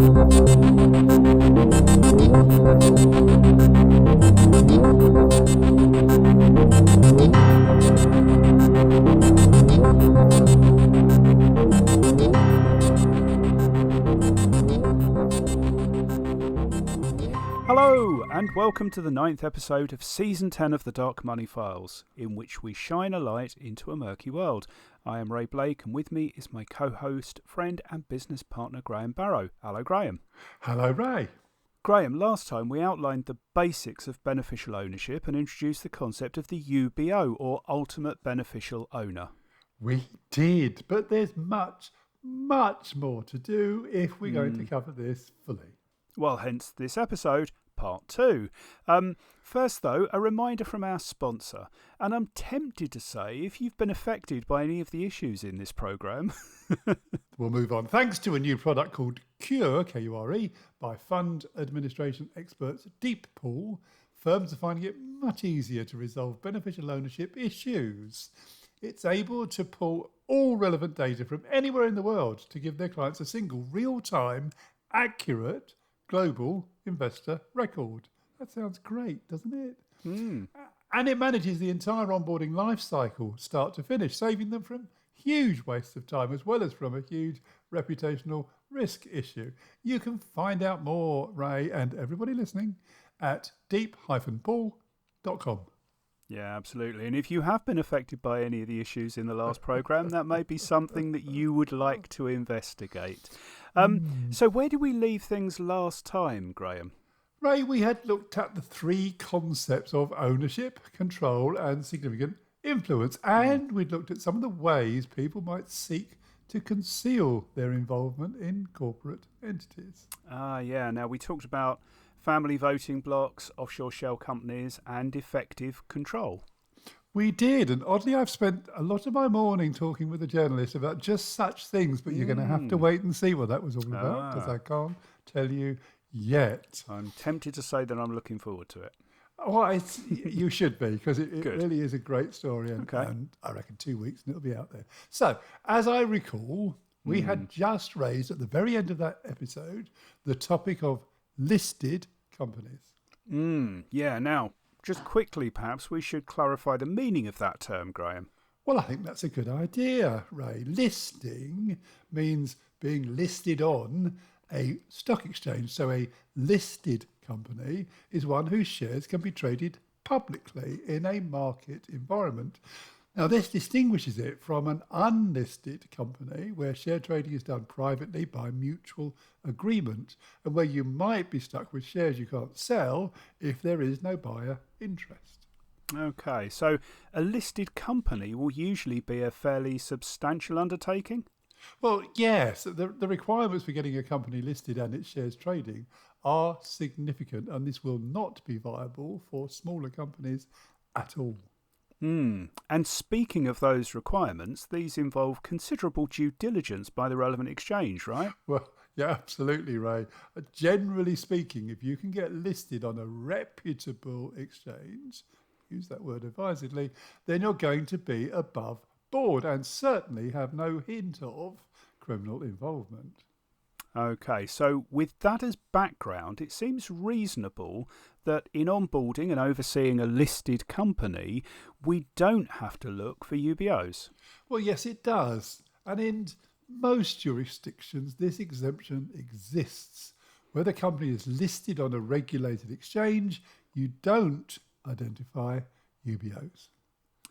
Hello, and welcome to the 9th episode of Season 10 of the Dark Money Files, in which we shine a light into a murky world. I am Ray Blake, and with me is my co-host, friend and business partner, Graham Barrow. Hello, Graham. Hello, Ray. Graham, last time we outlined the basics of beneficial ownership and introduced the concept of the UBO, or Ultimate Beneficial Owner. We did, but there's much more to do if we're going to cover this fully. Well, hence this episode, part 2. First, though, a reminder from our sponsor. And I'm tempted to say, if you've been affected by any of the issues in this programme... We'll move on. Thanks to a new product called Cure, K-U-R-E, by fund administration experts Deep Pool, firms are finding it much easier to resolve beneficial ownership issues. It's able to pull all relevant data from anywhere in the world to give their clients a single real-time, accurate, global investor record. That sounds great, doesn't it? And it manages the entire onboarding life cycle, start to finish, saving them from huge wastes of time as well as from a huge reputational risk issue. You can find out more, Ray, and everybody listening, at deep-pool.com. Yeah, absolutely. And if you have been affected by any of the issues in the last programme, that may be something that you would like to investigate. So where did we leave things last time, Graham? Ray, we had looked at the 3 concepts of ownership, control and significant influence. And we'd looked at some of the ways people might seek to conceal their involvement in corporate entities. Yeah. Now, we talked about family voting blocks, offshore shell companies, and effective control. We did, and oddly I've spent a lot of my morning talking with a journalist about just such things, but you're going to have to wait and see what that was all about, because I can't tell you yet. I'm tempted to say that I'm looking forward to it. Well, you should be, because it really is a great story, and I reckon 2 weeks and it'll be out there. So, as I recall, we had just raised at the very end of that episode the topic of listed companies. Yeah, now, just quickly, perhaps we should clarify the meaning of that term, Graham. Well, I think that's a good idea, Ray. Listing means being listed on a stock exchange. So a listed company is one whose shares can be traded publicly in a market environment. Now, this distinguishes it from an unlisted company where share trading is done privately by mutual agreement and where you might be stuck with shares you can't sell if there is no buyer interest. Okay, so a listed company will usually be a fairly substantial undertaking? Well, yes, the requirements for getting a company listed and its shares trading are significant, and this will not be viable for smaller companies at all. And speaking of those requirements, these involve considerable due diligence by the relevant exchange, right? Well, yeah, absolutely, Ray. Generally speaking, if you can get listed on a reputable exchange, use that word advisedly, then you're going to be above board and certainly have no hint of criminal involvement. Okay, so with that as background, it seems reasonable that in onboarding and overseeing a listed company, we don't have to look for UBOs. Well, yes, it does. And in most jurisdictions, this exemption exists. Where the company is listed on a regulated exchange, you don't identify UBOs.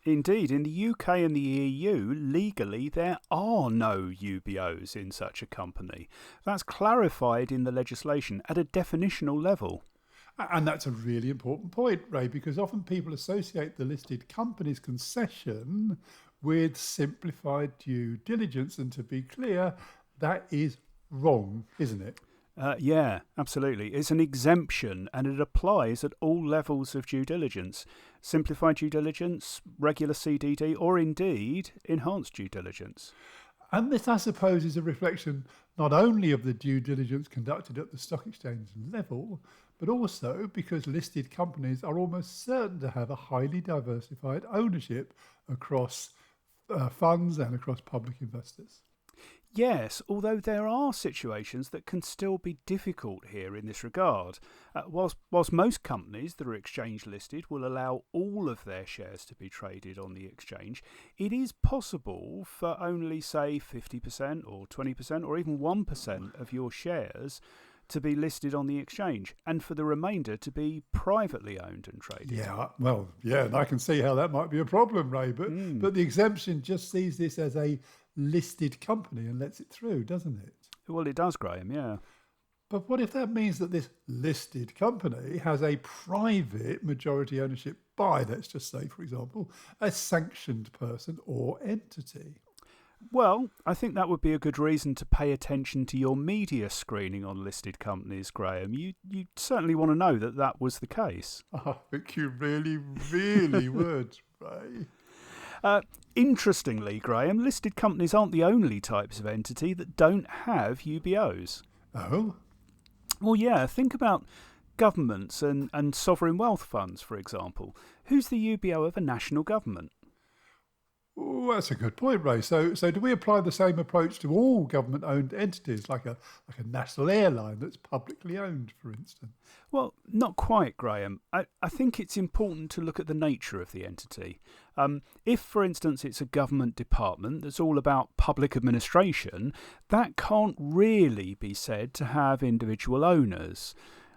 Indeed, in the UK and the EU, legally there are no UBOs in such a company. That's clarified in the legislation at a definitional level. And that's a really important point, Ray, because often people associate the listed company's concession with simplified due diligence. And to be clear, that is wrong, isn't it? Yeah, absolutely. It's an exemption and it applies at all levels of due diligence. Simplified due diligence, regular CDD, or indeed enhanced due diligence. And this, I suppose, is a reflection not only of the due diligence conducted at the stock exchange level, but also because listed companies are almost certain to have a highly diversified ownership across funds and across public investors. Yes, although there are situations that can still be difficult here in this regard. Whilst most companies that are exchange listed will allow all of their shares to be traded on the exchange, it is possible for only, say, 50% or 20% or even 1% of your shares to be listed on the exchange, and for the remainder to be privately owned and traded. Yeah, well, yeah, and I can see how that might be a problem, Ray, but the exemption just sees this as a listed company and lets it through, doesn't it? Well, it does, Graham, yeah. But what if that means that this listed company has a private majority ownership by, let's just say, for example, a sanctioned person or entity? Well, I think that would be a good reason to pay attention to your media screening on listed companies, Graham. You certainly want to know that that was the case. I think you really, really would, Ray. Interestingly, Graham, listed companies aren't the only types of entity that don't have UBOs. Oh? Well, yeah, think about governments and sovereign wealth funds, for example. Who's the UBO of a national government? Oh, that's a good point, Ray. So do we apply the same approach to all government-owned entities, like a national airline that's publicly owned, for instance? Well, not quite, Graham. I think it's important to look at the nature of the entity. If, for instance, it's a government department that's all about public administration, that can't really be said to have individual owners.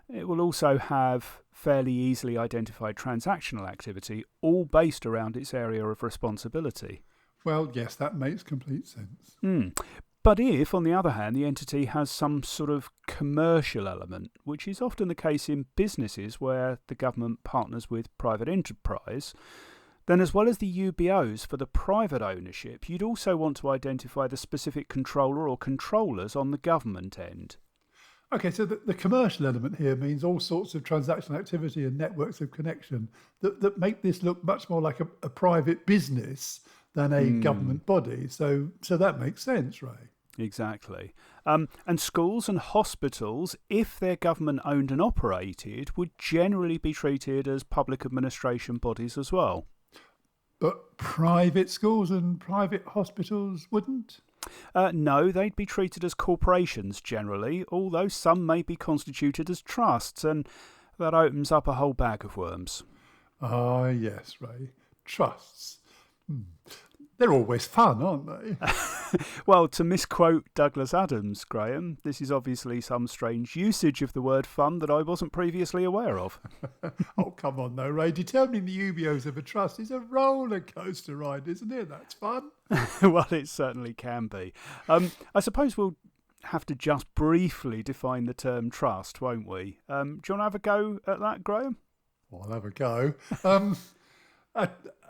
It will also have fairly easily identified transactional activity, all based around its area of responsibility. Well, yes, that makes complete sense. But if, on the other hand, the entity has some sort of commercial element, which is often the case in businesses where the government partners with private enterprise, then as well as the UBOs for the private ownership, you'd also want to identify the specific controller or controllers on the government end. Okay, so the commercial element here means all sorts of transactional activity and networks of connection that make this look much more like a private business than a government body. So that makes sense, Ray. Exactly. And schools and hospitals, if they're government owned and operated, would generally be treated as public administration bodies as well. But private schools and private hospitals wouldn't? No, they'd be treated as corporations generally, although some may be constituted as trusts, and that opens up a whole bag of worms. Ah, yes, Ray. Trusts. They're always fun, aren't they? Well, to misquote Douglas Adams, Graham, this is obviously some strange usage of the word fun that I wasn't previously aware of. Oh, come on, though, Ray. Determining the UBOs of a trust is a roller coaster ride, isn't it? That's fun. Well, it certainly can be. I suppose we'll have to just briefly define the term trust, won't we? Do you want to have a go at that, Graham? Well, I'll have a go.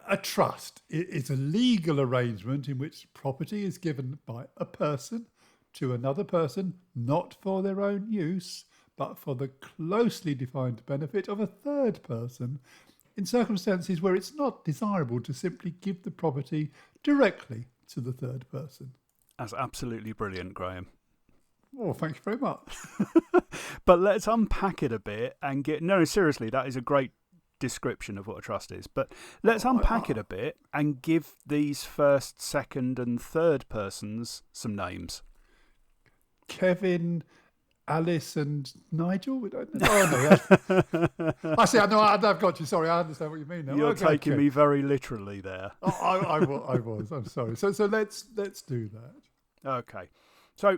A trust is a legal arrangement in which property is given by a person to another person, not for their own use, but for the closely defined benefit of a third person, in circumstances where it's not desirable to simply give the property directly to the third person. That's absolutely brilliant, Graham. Oh, thank you very much. But let's unpack it a bit and get... No, seriously, that is a great description of what a trust is. But let's unpack it a bit and give these first, second and third persons some names. Kevin, Alice and Nigel? I see, I've got you. Sorry, I understand what you mean now. You're taking me very literally there. I was. I'm sorry. So let's do that. Okay. So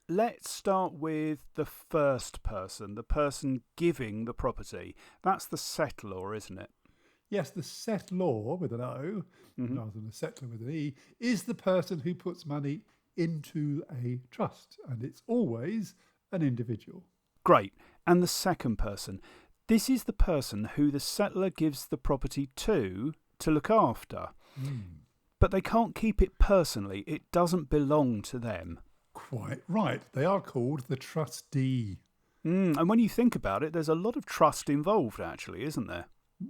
let's start with the first person, the person giving the property. That's the settlor, isn't it? Yes, the settlor with an O, rather than a settler with an E, is the person who puts money into a trust, and it's always an individual. Great. And the second person. This is the person who the settlor gives the property to look after. But they can't keep it personally. It doesn't belong to them. Quite right. They are called the trustee. And when you think about it, there's a lot of trust involved, actually, isn't there?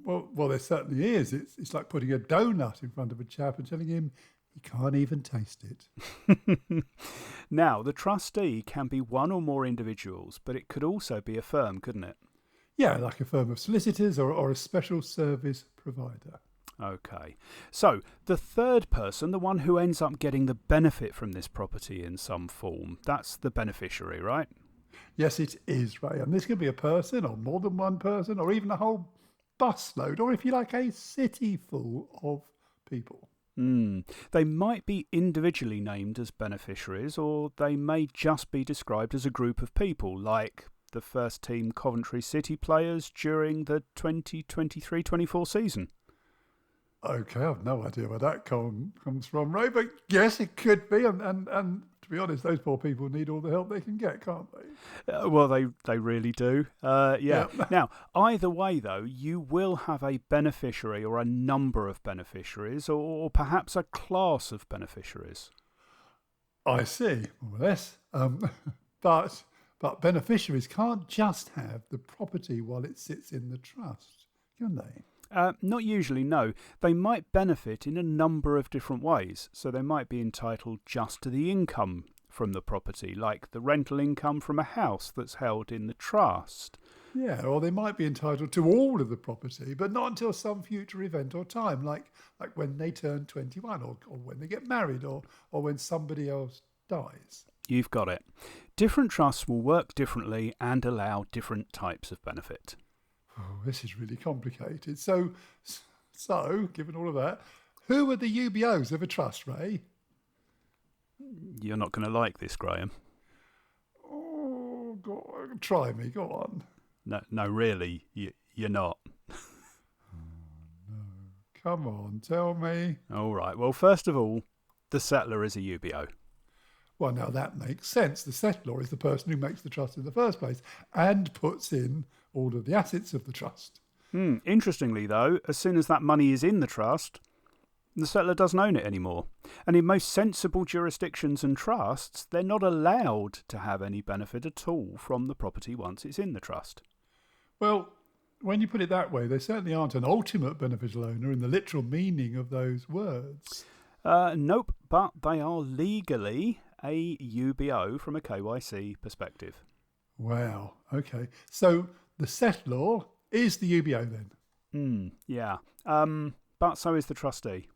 Well, there certainly is. It's like putting a donut in front of a chap and telling him he can't even taste it. Now, the trustee can be one or more individuals, but it could also be a firm, couldn't it? Yeah, like a firm of solicitors or a special service provider. Okay. So the third person, the one who ends up getting the benefit from this property in some form, that's the beneficiary, right? Yes, it is, Ray. And this could be a person or more than one person or even a whole busload or, if you like, a city full of people. They might be individually named as beneficiaries, or they may just be described as a group of people, like the first team Coventry City players during the 2023-24 season. Okay, I've no idea where that comes from, Ray, but yes, it could be. And to be honest, those poor people need all the help they can get, can't they? Well, they really do. Yeah. Yeah. Now, either way, though, you will have a beneficiary or a number of beneficiaries, or perhaps a class of beneficiaries. I see, more or less. But beneficiaries can't just have the property while it sits in the trust, can they? Not usually, no. They might benefit in a number of different ways. So they might be entitled just to the income from the property, like the rental income from a house that's held in the trust. Yeah, or they might be entitled to all of the property, but not until some future event or time, like when they turn 21 or when they get married or when somebody else dies. You've got it. Different trusts will work differently and allow different types of benefit. Oh, this is really complicated. So, given all of that, who are the UBOs of a trust, Ray? You're not going to like this, Graham. Oh, go on, try me, go on. No, really, you're not. No, come on, tell me. All right, well, first of all, the settlor is a UBO. Well, now that makes sense. The settlor is the person who makes the trust in the first place and puts in all of the assets of the trust. Interestingly, though, as soon as that money is in the trust, the settlor doesn't own it anymore. And in most sensible jurisdictions and trusts, they're not allowed to have any benefit at all from the property once it's in the trust. Well, when you put it that way, they certainly aren't an ultimate beneficial owner in the literal meaning of those words. Nope, but they are legally a UBO from a KYC perspective. Wow, okay. So the settlor is the UBO then? Yeah. But so is the trustee.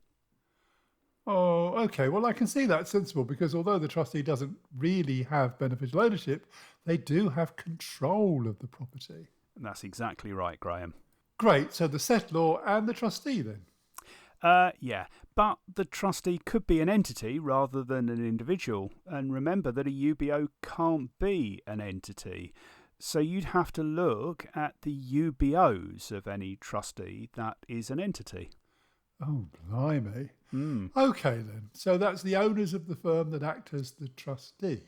Oh, okay. Well, I can see that's sensible because although the trustee doesn't really have beneficial ownership, they do have control of the property. That's exactly right, Graham. Great. So the settlor and the trustee then? Yeah, but the trustee could be an entity rather than an individual. And remember that a UBO can't be an entity. So you'd have to look at the UBOs of any trustee that is an entity. Oh, blimey. Okay then. So that's the owners of the firm that act as the trustee.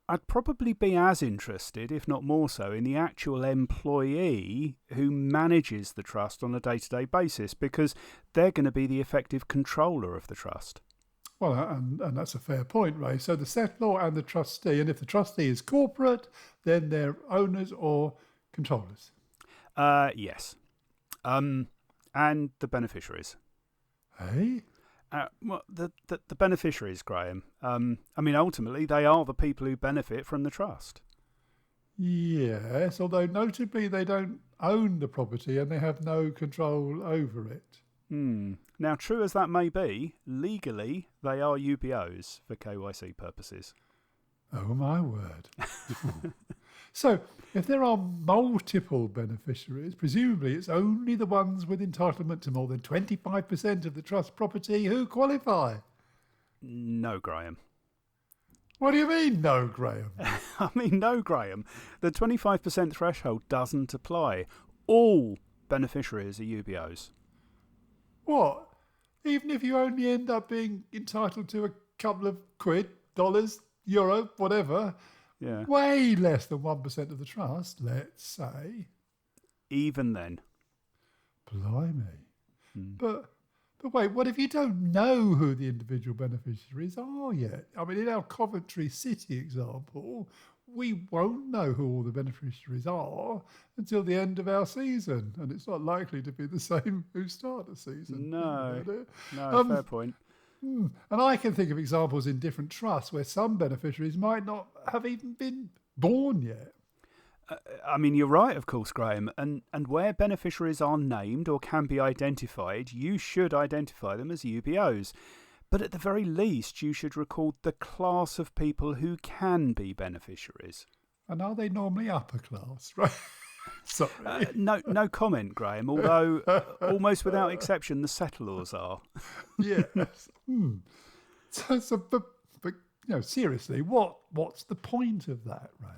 I'd probably be as interested, if not more so, in the actual employee who manages the trust on a day-to-day basis, because they're going to be the effective controller of the trust. Well, and that's a fair point, Ray. So the settlor and the trustee, and if the trustee is corporate, then they're owners or controllers. Yes. And the beneficiaries. Hey? Well, the beneficiaries, Graham. Ultimately, they are the people who benefit from the trust. Yes, although notably they don't own the property and they have no control over it. Now, true as that may be, legally they are UBOs for KYC purposes. Oh, my word. So, if there are multiple beneficiaries, presumably it's only the ones with entitlement to more than 25% of the trust property who qualify. No, Graham. What do you mean, no, Graham? No, Graham. The 25% threshold doesn't apply. All beneficiaries are UBOs. What? Even if you only end up being entitled to a couple of quid, dollars, euro, whatever, way less than 1% of the trust, let's say. Even then. Blimey. But wait, what if you don't know who the individual beneficiaries are yet? I mean, in our Coventry City example, we won't know who all the beneficiaries are until the end of our season, and it's not likely to be the same who start a season. No, fair point. And I can think of examples in different trusts where some beneficiaries might not have even been born yet. I mean, you're right, of course, Graham. And where beneficiaries are named or can be identified, you should identify them as UBOs. But at the very least, you should record the class of people who can be beneficiaries. And are they normally upper class, right? Sorry. No comment, Graham, although almost without exception, the settlers are. Yes. But seriously, what's the point of that, Ray?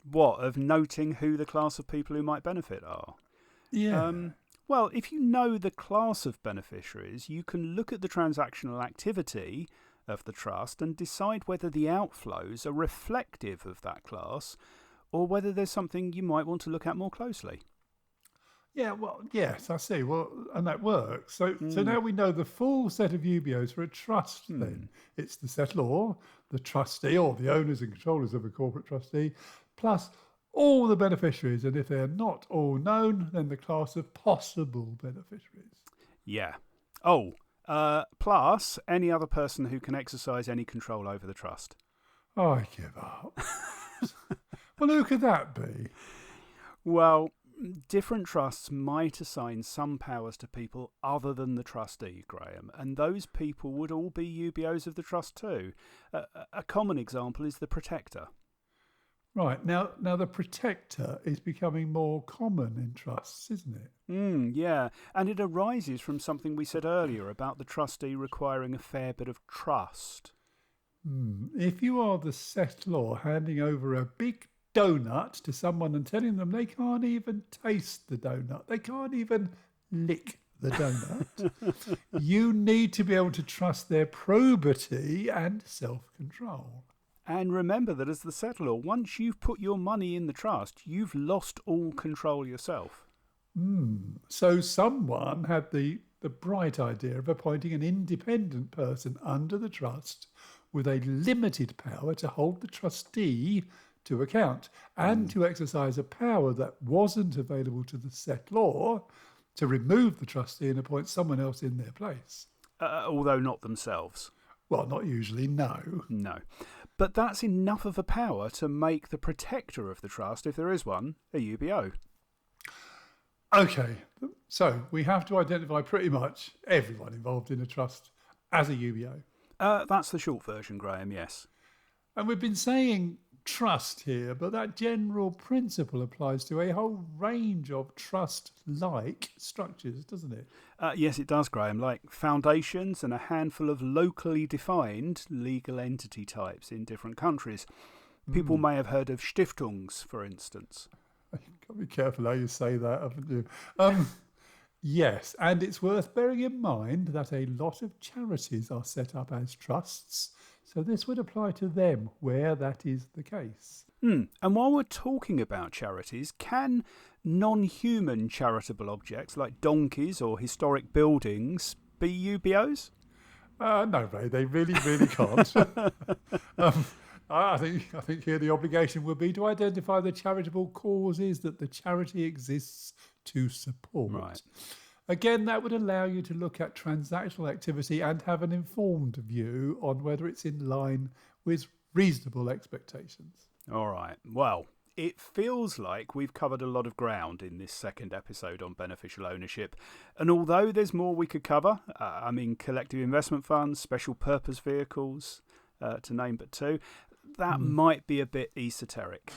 What, of noting who the class of people who might benefit are? Yeah. Well, if you know the class of beneficiaries, you can look at the transactional activity of the trust and decide whether the outflows are reflective of that class or whether there's something you might want to look at more closely. Yeah, well, yes, I see. Well, and that works. So now we know the full set of UBOs for a trust then. It's the settlor, the trustee, or the owners and controllers of a corporate trustee, plus all the beneficiaries. And if they're not all known, then the class of possible beneficiaries. Yeah. Oh, plus any other person who can exercise any control over the trust. I give up. Well, who could that be? Well, different trusts might assign some powers to people other than the trustee, Graham, and those people would all be UBOs of the trust too. A common example is the protector. Right, now the protector is becoming more common in trusts, isn't it? Yeah, and it arises from something we said earlier about the trustee requiring a fair bit of trust. If you are the settlor handing over a big donut to someone and telling them they can't even taste the donut, they can't even lick the donut, you need to be able to trust their probity and self-control. And remember that as the settlor, once you've put your money in the trust, you've lost all control yourself. So someone had the bright idea of appointing an independent person under the trust with a limited power to hold the trustee to account and to exercise a power that wasn't available to the settlor to remove the trustee and appoint someone else in their place. Although not themselves. Well, not usually, no. No. But that's enough of a power to make the protector of the trust, if there is one, a UBO. Okay, so we have to identify pretty much everyone involved in a trust as a UBO. That's the short version, Graham, yes. And we've been saying trust here, but that general principle applies to a whole range of trust-like structures, doesn't it? Yes, it does, Graham, like foundations and a handful of locally defined legal entity types in different countries. People may have heard of Stiftungs, for instance. You've got to be careful how you say that, haven't you? Yes, and it's worth bearing in mind that a lot of charities are set up as trusts, so this would apply to them where that is the case. And while we're talking about charities, can non-human charitable objects like donkeys or historic buildings be UBOs? No, Ray, they really, really can't. I think here the obligation would be to identify the charitable causes that the charity exists to support. Right. Again, that would allow you to look at transactional activity and have an informed view on whether it's in line with reasonable expectations. All right. Well, it feels like we've covered a lot of ground in this second episode on beneficial ownership. And although there's more we could cover, collective investment funds, special purpose vehicles, to name but two, that might be a bit esoteric.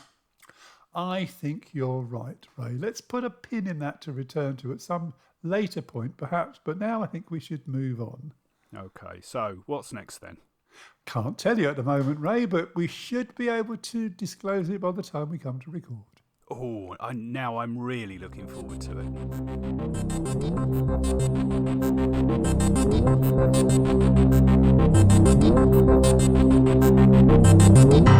I think you're right, Ray. Let's put a pin in that to return to at some later point, perhaps. But now I think we should move on. Okay, so what's next then? Can't tell you at the moment, Ray, but we should be able to disclose it by the time we come to record. Oh, now I'm really looking forward to it.